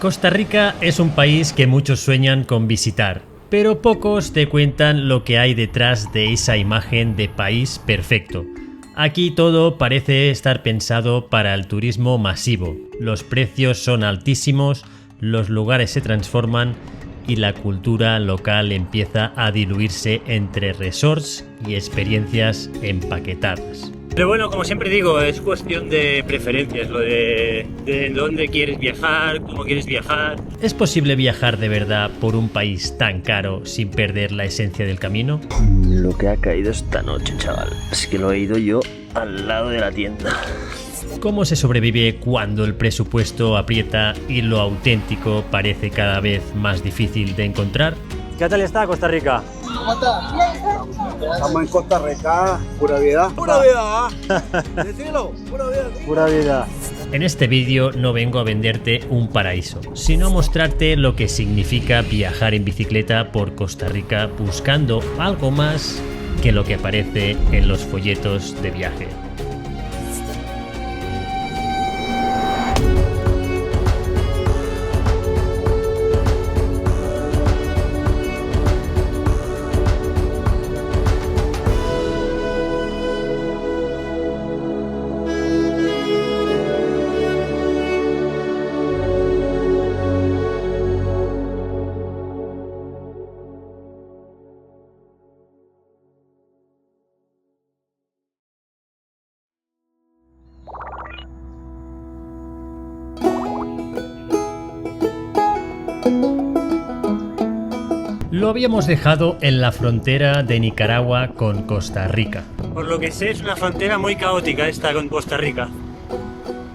Costa Rica es un país que muchos sueñan con visitar, pero pocos te cuentan lo que hay detrás de esa imagen de país perfecto. Aquí todo parece estar pensado para el turismo masivo. Los precios son altísimos, los lugares se transforman y la cultura local empieza a diluirse entre resorts y experiencias empaquetadas. Pero bueno, como siempre digo, es cuestión de preferencias, lo de dónde quieres viajar, cómo quieres viajar. ¿Es posible viajar de verdad por un país tan caro sin perder la esencia del camino? Lo que ha caído esta noche, chaval. Es que lo he ido yo al lado de la tienda. ¿Cómo se sobrevive cuando el presupuesto aprieta y lo auténtico parece cada vez más difícil de encontrar? ¿Qué tal está Costa Rica? ¿Cómo está? Estamos en Costa Rica, pura vida. ¡Pura vida! Decilo, pura vida. Pura vida. En este vídeo no vengo a venderte un paraíso, sino a mostrarte lo que significa viajar en bicicleta por Costa Rica buscando algo más que lo que aparece en los folletos de viaje. Lo habíamos dejado en la frontera de Nicaragua con Costa Rica. Por lo que sé, es una frontera muy caótica esta con Costa Rica.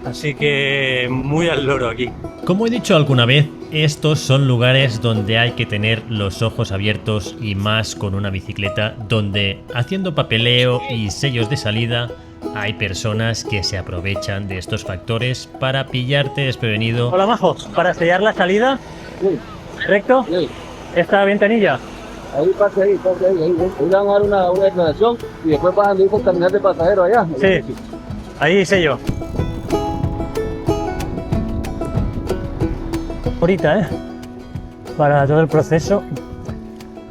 Así que muy al loro aquí. Como he dicho alguna vez, estos son lugares donde hay que tener los ojos abiertos y más con una bicicleta, donde haciendo papeleo y sellos de salida hay personas que se aprovechan de estos factores para pillarte desprevenido. Hola, majo. ¿Para sellar la salida? Sí. ¿Recto? Sí. ¿Esta ventanilla? Ahí pase ahí. Ahí van a dar una declaración y después pasan de ir por terminal de pasajeros allá. Sí. Ahí sello. Ahorita, para todo el proceso.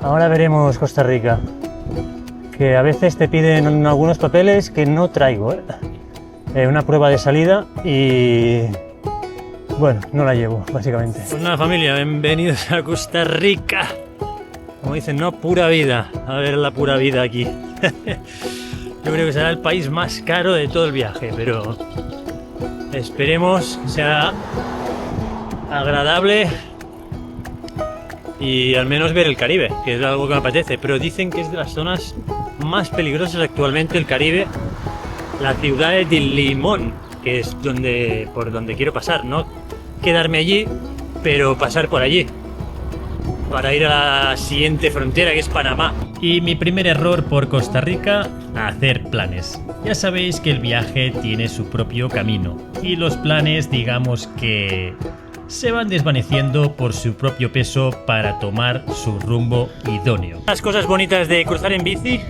Ahora veremos Costa Rica. Que a veces te piden algunos papeles que no traigo, una prueba de salida y... bueno, no la llevo, básicamente. Pues nada, familia, bienvenidos a Costa Rica. Como dicen, no, pura vida. A ver la pura vida aquí. Yo creo que será el país más caro de todo el viaje, pero esperemos que sea agradable y al menos ver el Caribe, que es algo que me apetece. Pero dicen que es de las zonas más peligrosas actualmente el Caribe, la ciudad de Limón, que es por donde quiero pasar, no quedarme allí, pero pasar por allí para ir a la siguiente frontera, que es Panamá. Y mi primer error por Costa Rica, hacer planes. Ya sabéis que el viaje tiene su propio camino y los planes, digamos que se van desvaneciendo por su propio peso para tomar su rumbo idóneo. Las cosas bonitas de cruzar en bici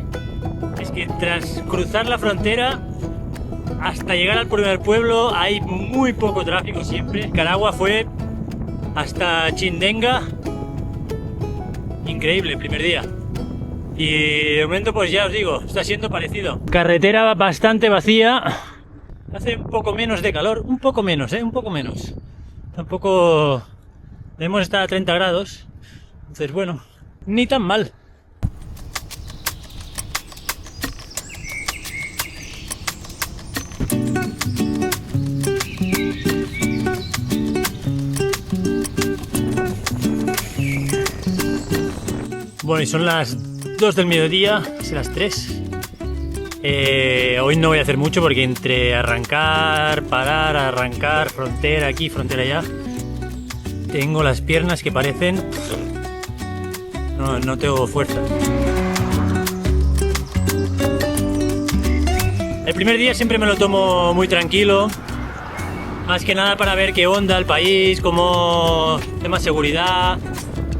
es que tras cruzar la frontera hasta llegar al primer pueblo hay muy poco tráfico siempre. Nicaragua fue hasta Chindenga, increíble el primer día. Y de momento pues ya os digo, está siendo parecido. Carretera bastante vacía, hace un poco menos de calor, un poco menos, un poco menos. Tampoco debemos estar a 30 grados, entonces bueno, ni tan mal. Bueno, y son las 2 del mediodía, casi las 3. Hoy no voy a hacer mucho porque entre arrancar, parar, arrancar, frontera aquí, frontera allá, tengo las piernas que parecen... No tengo fuerza. El primer día siempre me lo tomo muy tranquilo, más que nada para ver qué onda el país, cómo... tema seguridad,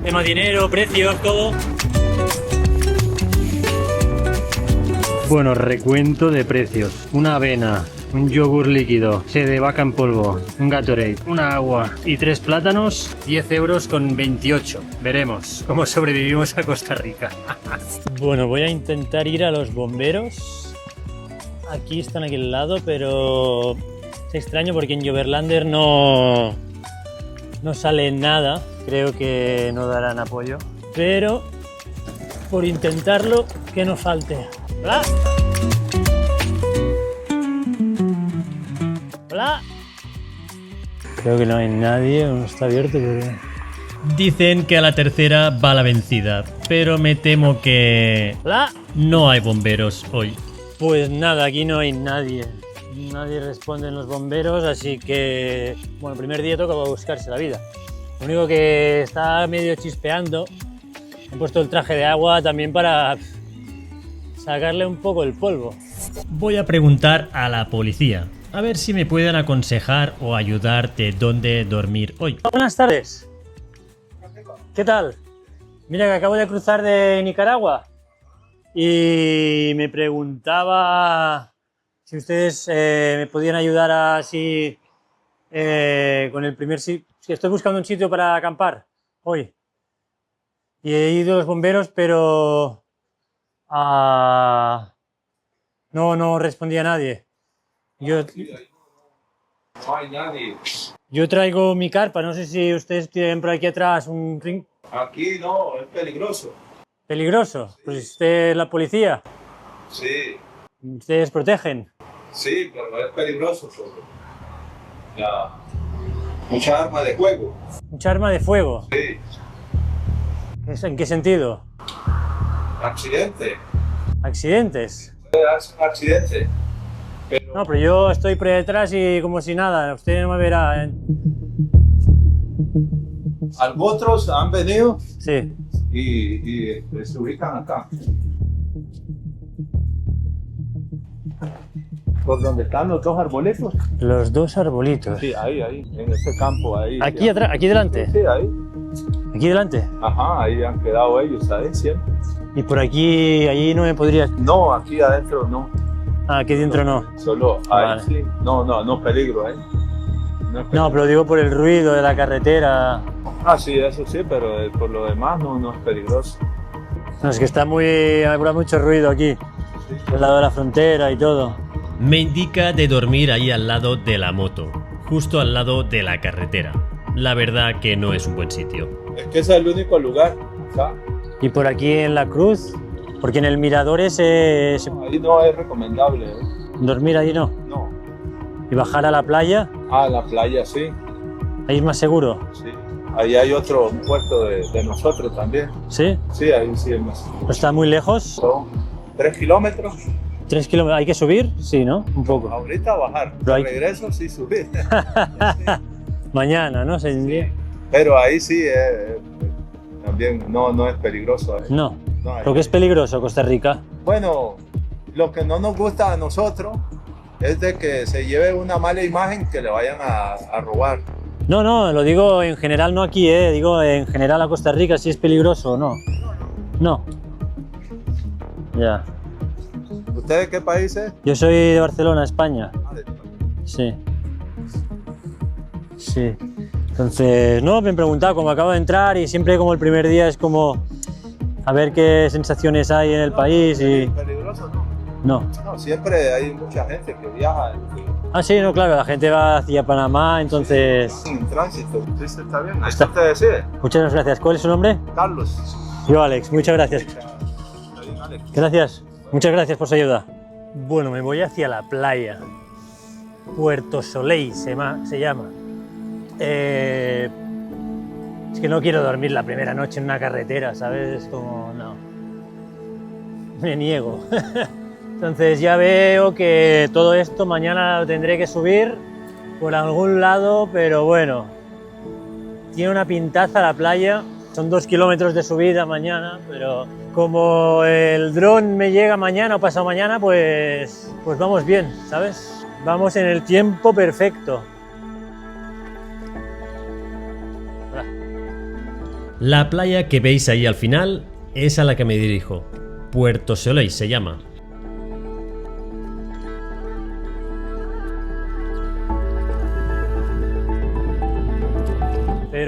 tema dinero, precios, todo. Bueno, recuento de precios. Una avena un yogur líquido, sí, de vaca en polvo, un Gatorade, una agua y 3 plátanos, 10 euros con 28. Veremos cómo sobrevivimos a Costa Rica. Bueno, voy a intentar ir a los bomberos. Aquí están aquí al lado, pero es extraño porque en Joverlander no sale nada. Creo que no darán apoyo, pero por intentarlo, que no falte. ¡Hola! ¡Hola! Creo que no hay nadie, no está abierto. Pero... Dicen que a la tercera va la vencida, pero me temo que ¡Hola! no hay bomberos hoy. Pues nada, aquí no hay nadie. Nadie responde en los bomberos, así que... Bueno, el primer día toca buscarse la vida. Lo único que está medio chispeando. He puesto el traje de agua también para sacarle un poco el polvo. Voy a preguntar a la policía, a ver si me pueden aconsejar o ayudarte dónde dormir hoy. Buenas tardes. ¿Qué tal? Mira que acabo de cruzar de Nicaragua y me preguntaba si ustedes me podían ayudar así con el primer sitio. Estoy buscando un sitio para acampar hoy. Y he ido a los bomberos, pero no respondía nadie. No hay nadie. Yo traigo mi carpa, no sé si ustedes tienen por aquí atrás un ring. Aquí no, es peligroso. ¿Peligroso? Pues usted es la policía, Sí, ustedes protegen. sí, pero es peligroso. Ya. Mucha arma de fuego. Mucha arma de fuego. Sí. ¿En qué sentido? Accidente. ¿Accidentes? Hace un accidente. Pero No, pero yo estoy por detrás y como si nada, usted no me verá. otros han venido Sí. y se ubican acá. ¿Por donde están los dos arbolitos? Los dos arbolitos. Sí, ahí, en ese campo, ahí. ¿Aquí atrás? ¿Aquí delante? Sí, ahí. ¿Aquí delante? Ajá, ahí han quedado ellos, ahí siempre. Y por aquí, allí no me podría... No, aquí adentro no. Ah, aquí dentro no. Solo ahí Vale. sí. No peligro, ¿eh? No es peligro. No, pero digo por el ruido de la carretera. Ah, sí, eso sí, pero por lo demás no es peligroso. No, es que está habrá mucho ruido aquí, al lado de la frontera y todo. Me indica de dormir ahí al lado de la moto, justo al lado de la carretera. La verdad que no es un buen sitio. Es que ese es el único lugar. ¿Sabes? Y por aquí en la cruz, porque en el mirador ese, Ahí no es recomendable, ¿eh? dormir ahí no. No. Y bajar a la playa, Ah, la playa sí, ahí es más seguro. sí. Ahí hay un puerto de nosotros también. ¿Sí? Sí, ahí sí es más. ¿No está muy lejos? Son 3 kilómetros. 3 kilómetros. ¿Hay que subir? Sí, ¿no? Un poco. Ahorita bajar. Pero hay- De regreso sí subir. Mañana, ¿no? Pero ahí sí también no es peligroso. ¿eh? No. No, ahí- Lo que es peligroso, Costa Rica. Bueno, lo que no nos gusta a nosotros es de que se lleve una mala imagen que le vayan a robar. No, lo digo en general, no aquí, digo en general a Costa Rica, si es peligroso o no. No. Ya. ¿Usted de qué país es? Yo soy de Barcelona, España. Ah, de- Sí. Sí. Entonces, no, me he preguntado, como acabo de entrar y siempre como el primer día es como a ver qué sensaciones hay en el país y... ¿Peligroso no? No. No, siempre hay mucha gente que viaja Ah, sí, no, claro, la gente va hacia Panamá, entonces... en tránsito. Sí, sí, está bien. Ahí Está- usted decide. Muchas gracias. ¿Cuál es su nombre? Carlos. Yo, Alex. Muchas gracias. Está bien, Alex. Gracias. Muchas gracias por su ayuda. Bueno, me voy hacia la playa. Puerto Soleil se llama. Es que no quiero dormir la primera noche en una carretera, ¿sabes? Es como, no. Me niego. Entonces ya veo que todo esto mañana lo tendré que subir por algún lado, pero bueno. Tiene una pintaza la playa. Son 2 kilómetros de subida mañana, pero como el dron me llega mañana o pasado mañana, pues vamos bien, ¿sabes? Vamos en el tiempo perfecto. La playa que veis ahí al final es a la que me dirijo. Puerto Soleil se llama.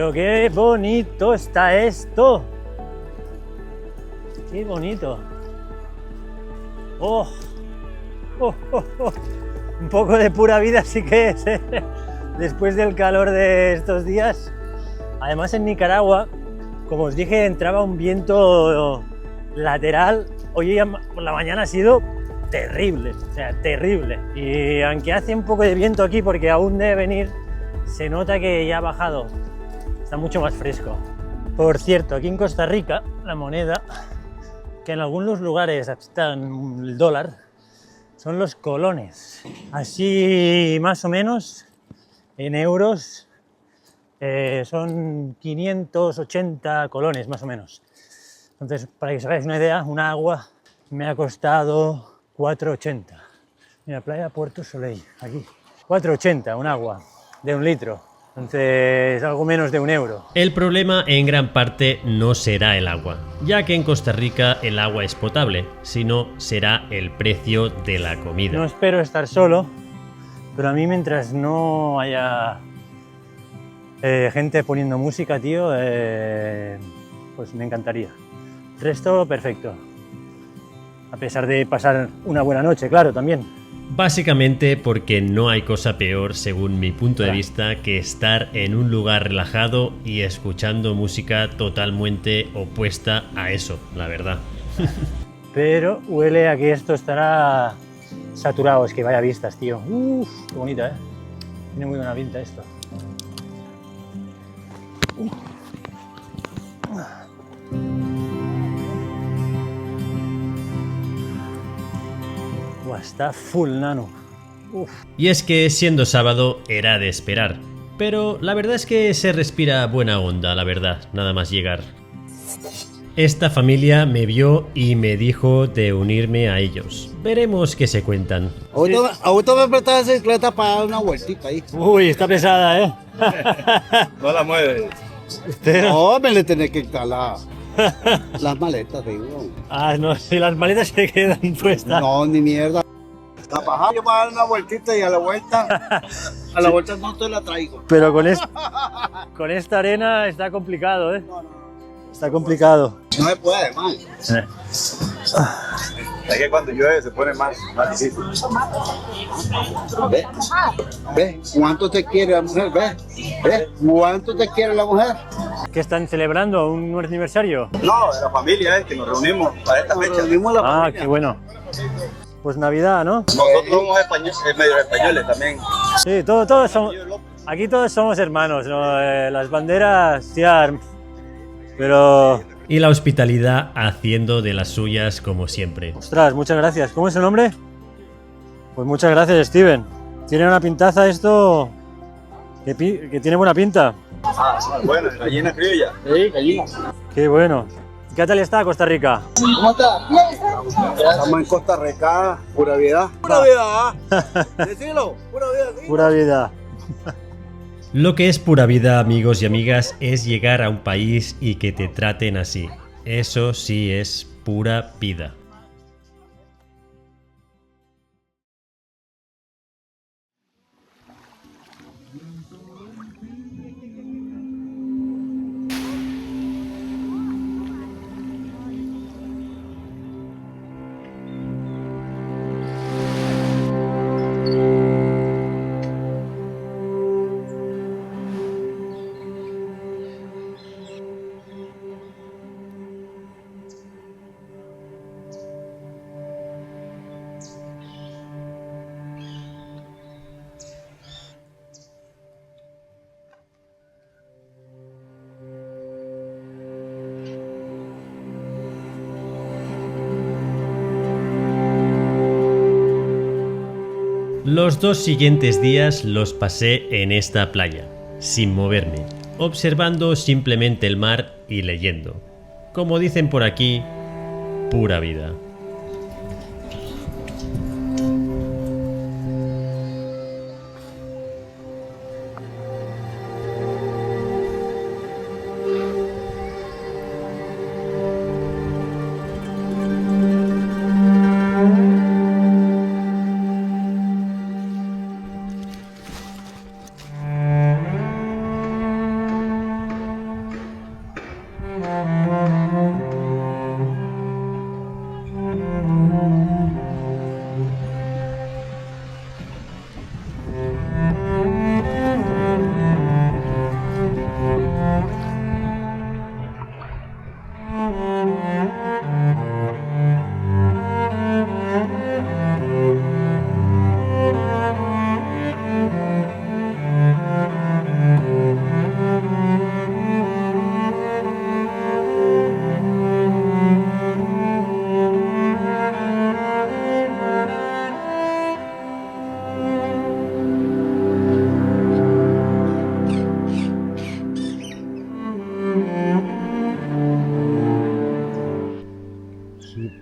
Pero qué bonito está esto. Qué bonito. Oh. Oh, oh, oh. Un poco de pura vida sí que es, ¿eh? Después del calor de estos días. Además en Nicaragua, como os dije, entraba un viento lateral. Hoy por la mañana ha sido terrible, o sea, terrible. Y aunque hace un poco de viento aquí porque aún debe venir, se nota que ya ha bajado. Está mucho más fresco. Por cierto, aquí en Costa Rica, la moneda, que en algunos lugares está en el dólar, son los colones. Así más o menos, en euros, son 580 colones más o menos. Entonces, para que os hagáis una idea, un agua me ha costado 4,80. Mira, playa Puerto Soleil, aquí. 4,80 un agua de 1 litro. Entonces, algo menos de 1 euro. El problema en gran parte no será el agua, ya que en Costa Rica el agua es potable, sino será el precio de la comida. No espero estar solo, pero a mí mientras no haya gente poniendo música, tío, pues me encantaría. El resto, perfecto. A pesar de pasar una buena noche, claro, también. Básicamente porque no hay cosa peor, según mi punto de vista, que estar en un lugar relajado y escuchando música totalmente opuesta a eso, la verdad. Pero huele a que esto estará saturado, es que vaya vistas, tío. Uf, qué bonita, ¿eh? Tiene muy buena pinta esto. Buah, está full, nano. Uf. Y es que siendo sábado era de esperar, pero la verdad es que se respira buena onda, la verdad, nada más llegar. Esta familia me vio y me dijo de unirme a ellos. Veremos qué se cuentan. Ahorita me prestas esa bicicleta para dar una vueltita ahí. Uy, está pesada, ¿eh? No la mueves. No, me le tenés que instalar las maletas, digo. Ah, no, si las maletas se quedan puestas. No, ni mierda. La paja, yo voy a dar una vueltita y a la vuelta no te la traigo. Pero con esta arena está complicado, ¿eh? Está complicado. No se puede, man. Es que cuando llueve se pone más difícil. ¿Ve? ¿Cuánto te quiere la mujer? ¿Ve? ¿Cuánto te quiere la mujer? ¿Qué están celebrando? ¿Un aniversario? No, de la familia es que nos reunimos para esta fecha. Reunimos la Ah, familia. qué bueno. Pues Navidad, ¿no? Nosotros somos españoles, medio españoles también. Sí, todos somos... Aquí todos somos hermanos, ¿no? Las banderas, tía, pero... Y la hospitalidad haciendo de las suyas como siempre. Ostras, muchas gracias. ¿Cómo es el nombre? Pues muchas gracias, Steven. Tiene una pintaza esto que tiene buena pinta. Bueno, gallina criolla. Sí, gallina. Qué bueno. ¿Qué tal está Costa Rica? ¿Cómo está? Estamos en Costa Rica, pura vida. Pura vida. Decilo, pura vida. ¿Sí? Pura vida. Lo que es pura vida, amigos y amigas, es llegar a un país y que te traten así. Eso sí es pura vida. Los 2 siguientes días los pasé en esta playa, sin moverme, observando simplemente el mar y leyendo. Como dicen por aquí, pura vida.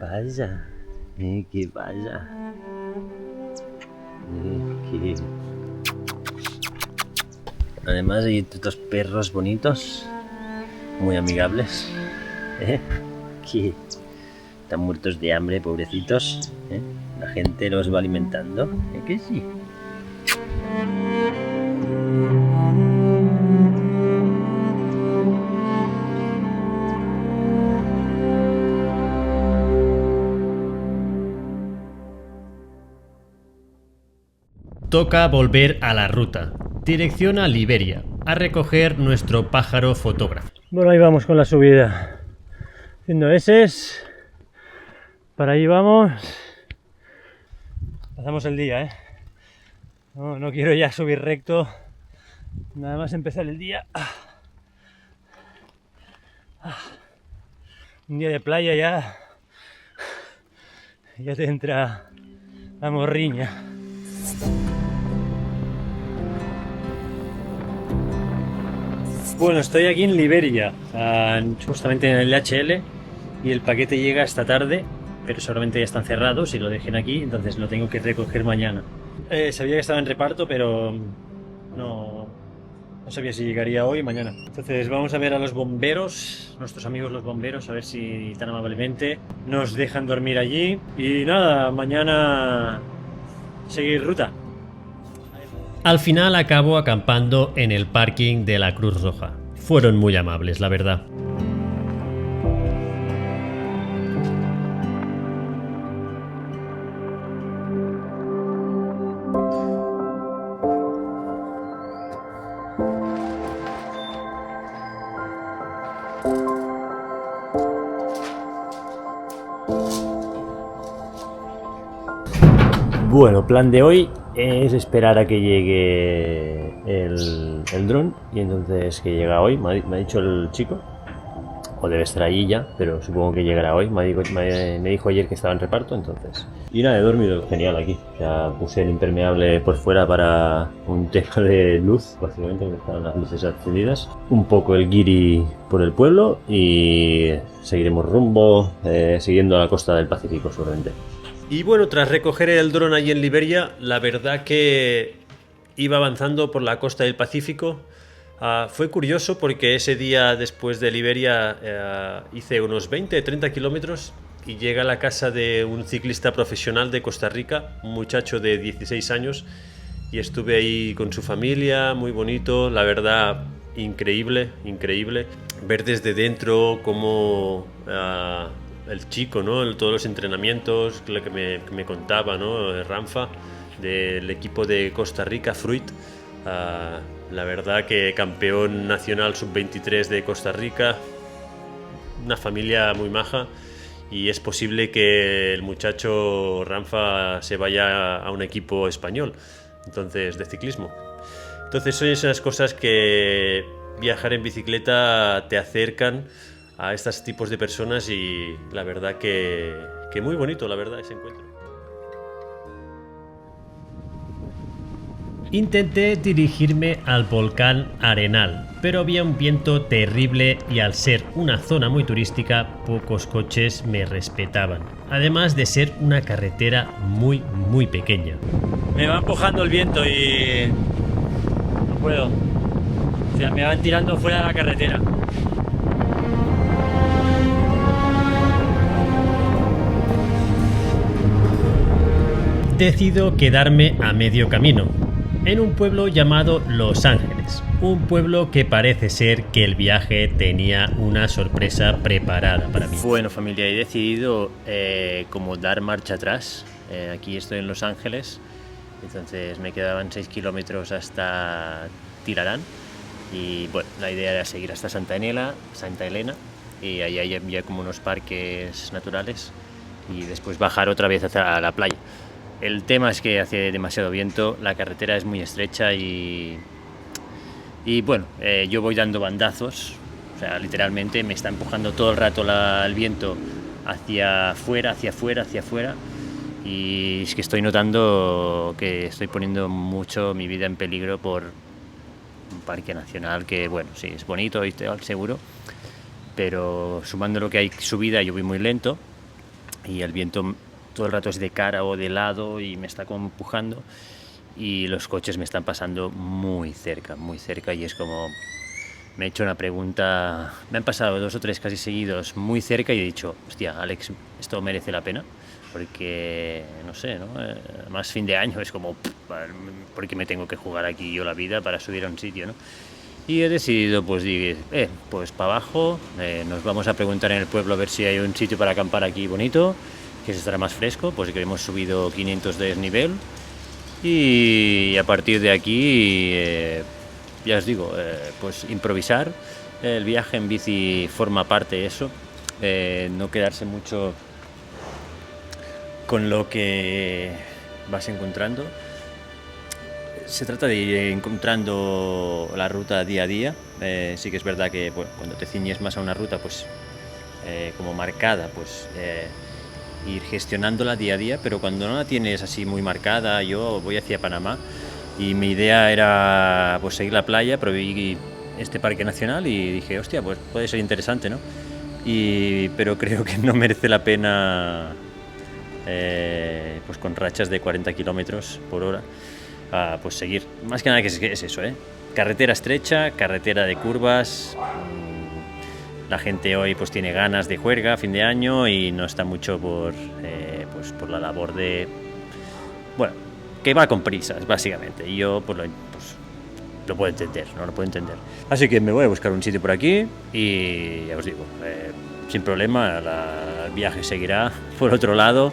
pasa? ¿Qué pasa? ¿Qué? Además hay estos perros bonitos, muy amigables, que están muertos de hambre, pobrecitos, La gente los va alimentando, que sí. Toca volver a la ruta. Dirección a Liberia, a recoger nuestro pájaro fotógrafo. Bueno, ahí vamos con la subida. Haciendo S's. Para ahí vamos. Pasamos el día, No quiero ya subir recto. Nada más empezar el día. Un día de playa ya te entra la morriña. Bueno, estoy aquí en Liberia, justamente en el DHL, y el paquete llega esta tarde, pero seguramente ya están cerrados y lo dejen aquí, entonces lo tengo que recoger mañana. Sabía que estaba en reparto, pero no sabía si llegaría hoy o mañana. Entonces vamos a ver a los bomberos, nuestros amigos los bomberos, a ver si tan amablemente nos dejan dormir allí. Y nada, mañana seguir ruta. Al final acabo acampando en el parking de la Cruz Roja. Fueron muy amables, la verdad. Bueno, plan de hoy es esperar a que llegue el dron, y entonces que llega hoy, me ha dicho el chico, o debe estar allí ya, pero supongo que llegará hoy. Me dijo ayer que estaba en reparto, entonces. Y nada, he dormido genial aquí. O sea, puse el impermeable por fuera para un tema de luz, básicamente, que estaban las luces encendidas. Un poco el guiri por el pueblo y seguiremos rumbo, siguiendo a la costa del Pacífico seguramente. Y bueno, tras recoger el dron allí en Liberia, la verdad que iba avanzando por la costa del Pacífico. Fue curioso porque ese día después de Liberia hice unos 20-30 kilómetros y llegué a la casa de un ciclista profesional de Costa Rica, un muchacho de 16 años, y estuve ahí con su familia, muy bonito, la verdad, increíble, increíble. Ver desde dentro cómo el chico, ¿no? Todos los entrenamientos, lo que me contaba, ¿no? Ramfa, del equipo de Costa Rica, Fruit. La verdad que campeón nacional sub-23 de Costa Rica, una familia muy maja, y es posible que el muchacho Ramfa se vaya a un equipo español, entonces, de ciclismo. Entonces son esas cosas que viajar en bicicleta te acercan a estos tipos de personas, y la verdad que muy bonito, la verdad, ese encuentro. Intenté dirigirme al volcán Arenal, pero había un viento terrible y al ser una zona muy turística, pocos coches me respetaban, además de ser una carretera muy pequeña. Me va empujando el viento y no puedo. O sea, me van tirando fuera de la carretera. Decido quedarme a medio camino, en un pueblo llamado Los Ángeles, un pueblo que parece ser que el viaje tenía una sorpresa preparada para mí. Bueno, familia, he decidido como dar marcha atrás. Aquí estoy en Los Ángeles, entonces me quedaban 6 kilómetros hasta Tilarán, y bueno, la idea era seguir hasta Santa Elena, y ahí hay como unos parques naturales, y después bajar otra vez hacia la playa. El tema es que hace demasiado viento, la carretera es muy estrecha y bueno, yo voy dando bandazos, o sea, literalmente me está empujando todo el rato el viento hacia afuera, y es que estoy notando que estoy poniendo mucho mi vida en peligro por un parque nacional que, bueno, sí, es bonito y seguro, pero sumando lo que hay subida yo voy muy lento. y el viento todo el rato es de cara o de lado y me está como empujando, y los coches me están pasando muy cerca, y es como... Me he hecho una pregunta, me han pasado 2 o 3 casi seguidos muy cerca y he dicho, hostia, Alex, esto merece la pena, porque, no sé, ¿no? Más fin de año es como, ¿por qué me tengo que jugar aquí yo la vida para subir a un sitio, ¿no? Y he decidido, pues, pues para abajo, nos vamos a preguntar en el pueblo a ver si hay un sitio para acampar aquí bonito, que se estará más fresco, pues que hemos subido 500 de desnivel, y a partir de aquí... ya os digo, pues improvisar. El viaje en bici forma parte de eso, no quedarse mucho con lo que vas encontrando. Se trata de ir encontrando la ruta día a día. Sí que es verdad que bueno, cuando te ciñes más a una ruta, pues como marcada, pues ir gestionándola día a día, pero cuando no la tienes así muy marcada, yo voy hacia Panamá. Y mi idea era pues seguir la playa, pero vi este parque nacional y dije, hostia, pues puede ser interesante, ¿no? Pero creo que no merece la pena, pues con rachas de 40 kilómetros por hora, pues seguir. Más que nada que es eso, carretera estrecha, carretera de curvas. La gente hoy pues tiene ganas de juerga, fin de año, y no está mucho pues por la labor de... Bueno, que va con prisas, básicamente, y yo pues lo puedo entender, no lo puedo entender. Así que me voy a buscar un sitio por aquí y ya os digo, sin problema, el viaje seguirá por otro lado,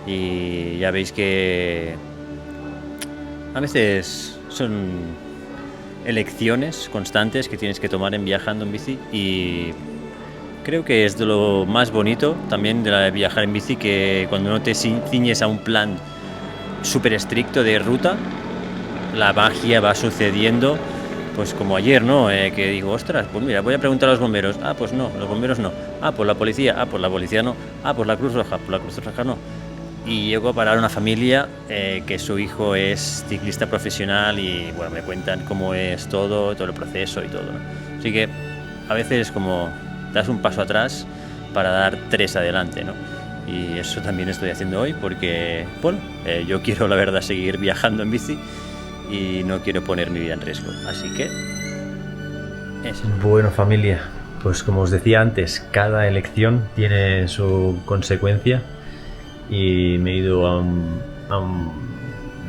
y ya veis que a veces son elecciones constantes que tienes que tomar en viajando en bici, y creo que es de lo más bonito también de viajar en bici, que cuando no te ciñes a un plan súper estricto de ruta, la magia va sucediendo, pues como ayer, ¿no? Que digo, ostras, pues mira, voy a preguntar a los bomberos. Ah, pues no, los bomberos no. Ah, pues la policía. Ah, pues la policía no. Ah, pues la Cruz Roja. Pues la Cruz Roja no. Y llego a parar a una familia que su hijo es ciclista profesional, y bueno, me cuentan cómo es todo el proceso y todo, ¿no? Así que a veces como das un paso atrás para dar 3 adelante, ¿no? Y eso también estoy haciendo hoy, porque bueno, yo quiero la verdad seguir viajando en bici y no quiero poner mi vida en riesgo, así que eso. Bueno, familia, pues como os decía antes, cada elección tiene su consecuencia, y me he ido a un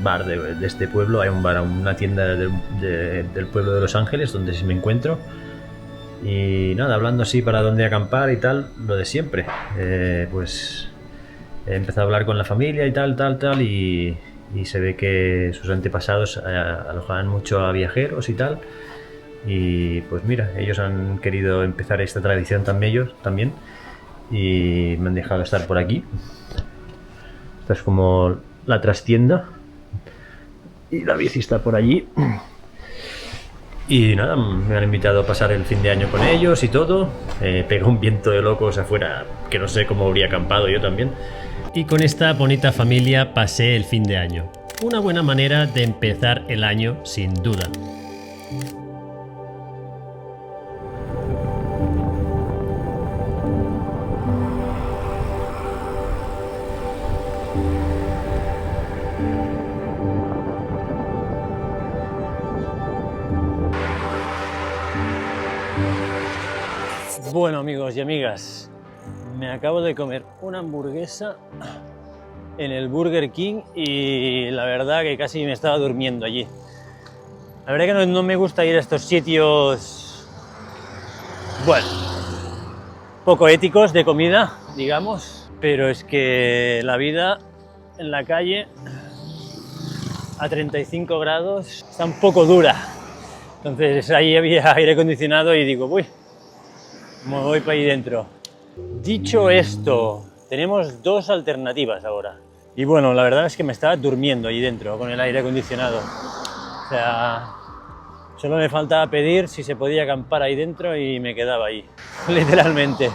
bar de este pueblo, hay un bar, a una tienda del pueblo de Los Ángeles, donde me encuentro. Y nada, hablando así para dónde acampar y tal, lo de siempre. Pues he empezado a hablar con la familia y tal, y se ve que sus antepasados alojaban mucho a viajeros y tal. Y pues mira, ellos han querido empezar esta tradición también, y me han dejado estar por aquí. Esta es como la trastienda, y la bici está por allí. Y nada, me han invitado a pasar el fin de año con ellos y todo. Pega un viento de locos afuera, que no sé cómo habría acampado yo también. Y con esta bonita familia pasé el fin de año. Una buena manera de empezar el año, sin duda. Bueno, amigos y amigas, me acabo de comer una hamburguesa en el Burger King y la verdad que casi me estaba durmiendo allí. La verdad que no me gusta ir a estos sitios, bueno, poco éticos de comida, digamos, pero es que la vida en la calle a 35 grados está un poco dura. Entonces ahí había aire acondicionado y digo, uy, me voy para ahí dentro. Dicho esto, tenemos 2 alternativas ahora. Y bueno, la verdad es que me estaba durmiendo ahí dentro con el aire acondicionado. O sea, solo me faltaba pedir si se podía acampar ahí dentro y me quedaba ahí, literalmente.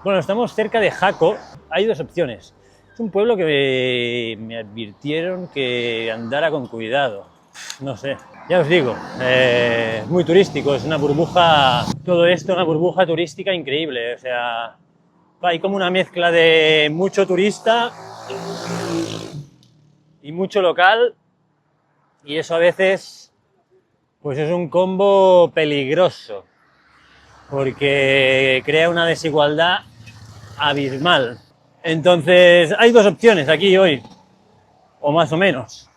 Bueno, estamos cerca de Jaco. Hay 2 opciones. Es un pueblo que me advirtieron que andara con cuidado. No sé, ya os digo, es muy turístico, es una burbuja, todo esto una burbuja turística increíble, o sea, Hay como una mezcla de mucho turista y mucho local, y eso a veces pues es un combo peligroso, porque crea una desigualdad abismal. Entonces hay dos opciones aquí hoy, o más o menos.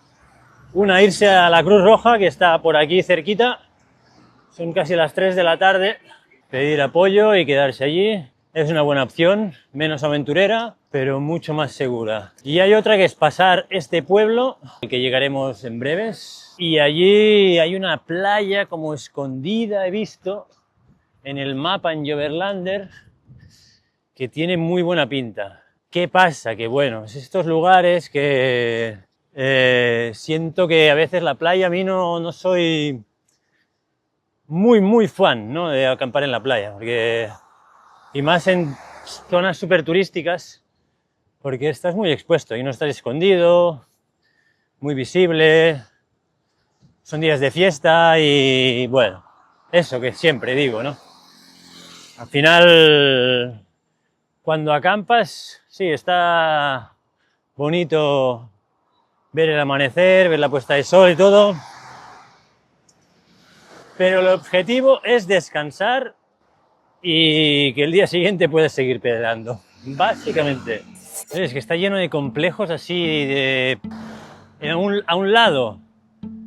Una, irse a la Cruz Roja, que está por aquí cerquita, son casi las 3 de la tarde, pedir apoyo y quedarse allí. Es una buena opción, menos aventurera, pero mucho más segura. Y hay otra que es pasar este pueblo, al que llegaremos en breves, y allí hay una playa como escondida, he visto, en el mapa en Joverlander, que tiene muy buena pinta. ¿Qué pasa? Que bueno, es estos lugares que siento que a veces la playa, a mí no soy muy fan, ¿no?, de acampar en la playa, porque, y más en zonas súper turísticas, porque estás muy expuesto y no estás escondido, muy visible, son días de fiesta y bueno, eso que siempre digo, ¿no? Al final, cuando acampas, sí, está bonito ver el amanecer, ver la puesta de sol y todo, pero el objetivo es descansar y que el día siguiente puedas seguir pedaleando, básicamente. Es que está lleno de complejos así, a un lado,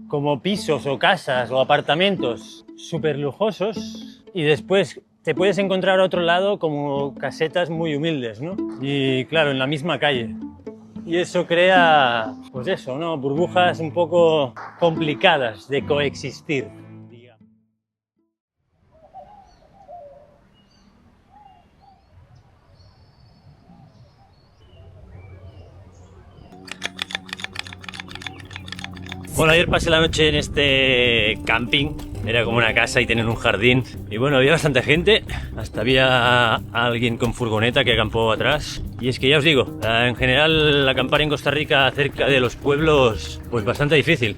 como pisos o casas o apartamentos súper lujosos, y después te puedes encontrar a otro lado como casetas muy humildes, ¿no? Y claro, en la misma calle. Y eso crea, pues eso, ¿no?, burbujas un poco complicadas de coexistir. Bueno, ayer pasé la noche en este camping, era como una casa y tenían un jardín. Y bueno, había bastante gente, hasta había alguien con furgoneta que acampó atrás. Y es que ya os digo, en general acampar en Costa Rica cerca de los pueblos, pues bastante difícil.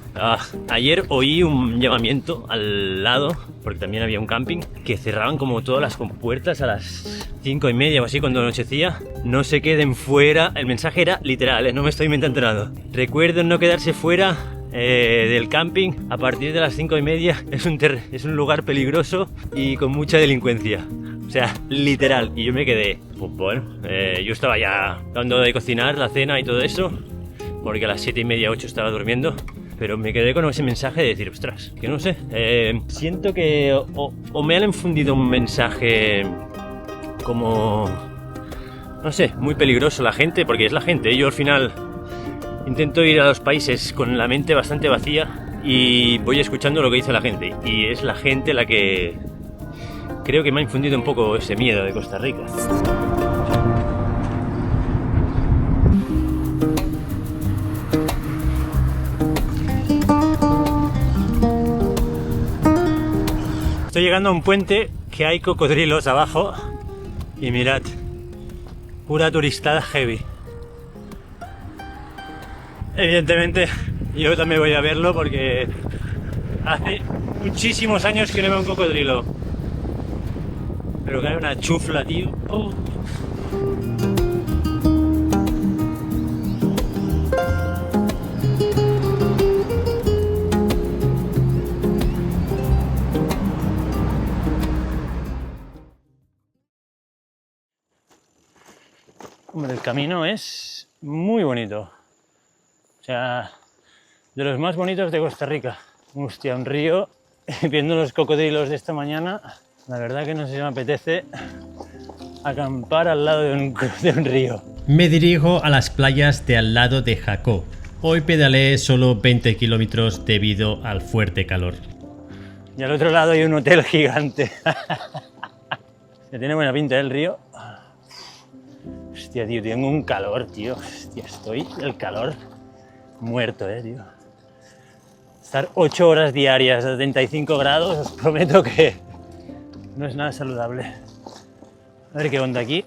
Ayer oí un llamamiento al lado, porque también había un camping, que cerraban como todas las compuertas a las 5:30 o así cuando anochecía. No se queden fuera, el mensaje era literal, no me estoy inventando nada. Recuerden no quedarse fuera del camping a partir de las 5:30, es un lugar peligroso y con mucha delincuencia, o sea, literal. Y yo me quedé, pues bueno, yo estaba ya acabando de cocinar la cena y todo eso, porque a las 7:30, 8 estaba durmiendo, pero me quedé con ese mensaje de decir, ostras, que no sé, siento que o me han infundido un mensaje como, no sé, muy peligroso la gente, porque es la gente, yo al final intento ir a los países con la mente bastante vacía y voy escuchando lo que dice la gente, y es la gente la que creo que me ha infundido un poco ese miedo de Costa Rica. Estoy llegando a un puente que hay cocodrilos abajo y mirad, pura turistada heavy. Evidentemente yo también voy a verlo porque hace muchísimos años que no veo un cocodrilo. Pero que hay una chufla, tío. Oh. Hombre, el camino es muy bonito. O sea, de los más bonitos de Costa Rica. Hostia, un río. Viendo los cocodrilos de esta mañana, la verdad que no sé si me apetece acampar al lado de un río. Me dirijo a las playas de al lado de Jacó. Hoy pedaleé solo 20 kilómetros debido al fuerte calor. Y al otro lado hay un hotel gigante. Que tiene buena pinta, ¿eh?, el río. Hostia, tío, tengo un calor, tío. Hostia, estoy del calor muerto, tío. Estar 8 horas diarias a 35 grados, os prometo que no es nada saludable. A ver qué onda aquí,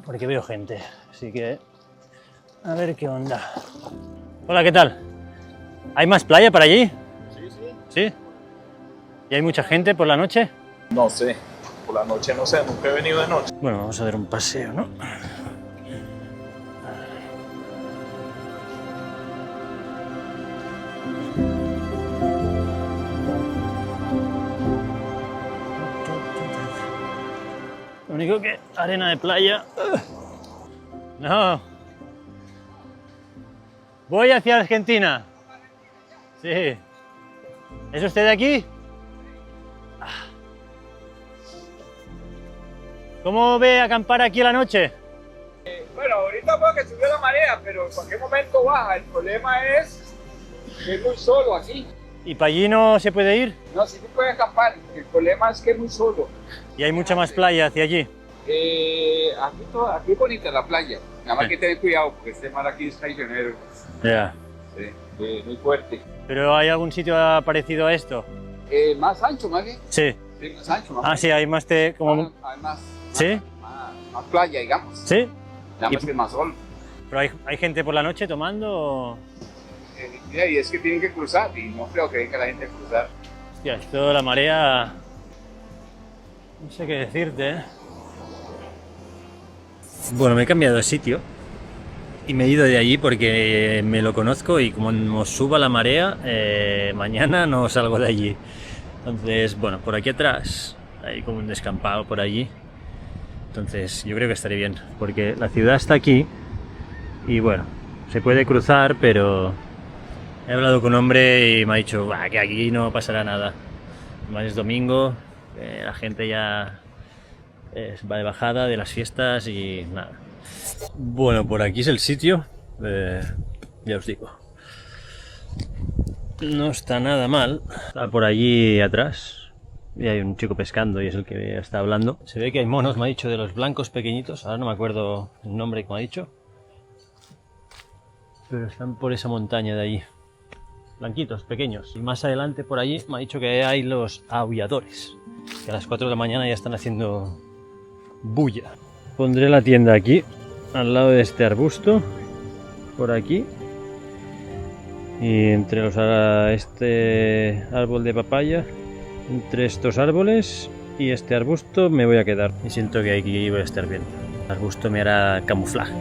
porque veo gente. Así que, a ver qué onda. Hola, ¿qué tal? ¿Hay más playa para allí? Sí, sí. ¿Sí? ¿Y hay mucha gente por la noche? No sé. Por la noche no sé, nunca he venido de noche. Bueno, vamos a dar un paseo, ¿no? Lo único que arena de playa. No. Voy hacia Argentina. Sí. ¿Es usted de aquí? ¿Cómo ve acampar aquí a la noche? Bueno, ahorita porque subió la marea, pero en cualquier momento baja. El problema es que es muy solo aquí. ¿Y para allí no se puede ir? No, sí se puede acampar. El problema es que es muy solo. Y hay mucha más playa hacia allí. Aquí es bonita la playa. Nada más que tener cuidado porque este mar aquí es traicionero. Ya. Sí, muy fuerte. ¿Pero hay algún sitio parecido a esto? Más ancho, más bien. Sí. Sí, más ancho, más Ah, sí, hay más como... Además, ¿Sí? más playa, digamos. ¿Sí? Nada más que más sol. ¿Pero hay gente por la noche tomando o...? Mira, y es que tienen que cruzar y no creo que venga la gente a cruzar. Hostia, esto de la marea... No sé qué decirte, ¿eh? Bueno, me he cambiado de sitio y me he ido de allí porque me lo conozco y como nos suba la marea, mañana no salgo de allí. Entonces, bueno, por aquí atrás hay como un descampado por allí. Entonces yo creo que estaré bien, porque la ciudad está aquí y bueno, se puede cruzar, pero he hablado con un hombre y me ha dicho que aquí no pasará nada. Además es domingo, la gente ya va de bajada de las fiestas y nada. Bueno, por aquí es el sitio, ya os digo. No está nada mal. Está por allí atrás y hay un chico pescando y es el que está hablando. Se ve que hay monos, me ha dicho, de los blancos pequeñitos. Ahora no me acuerdo el nombre que me ha dicho. Pero están por esa montaña de allí. Blanquitos, pequeños. Y más adelante por allí me ha dicho que hay los aulladores. Que a las 4 de la mañana ya están haciendo bulla. Pondré la tienda aquí, al lado de este arbusto, por aquí. Y entre este árbol de papaya, entre estos árboles y este arbusto me voy a quedar. Y siento que aquí voy a estar bien. El arbusto me hará camuflaje.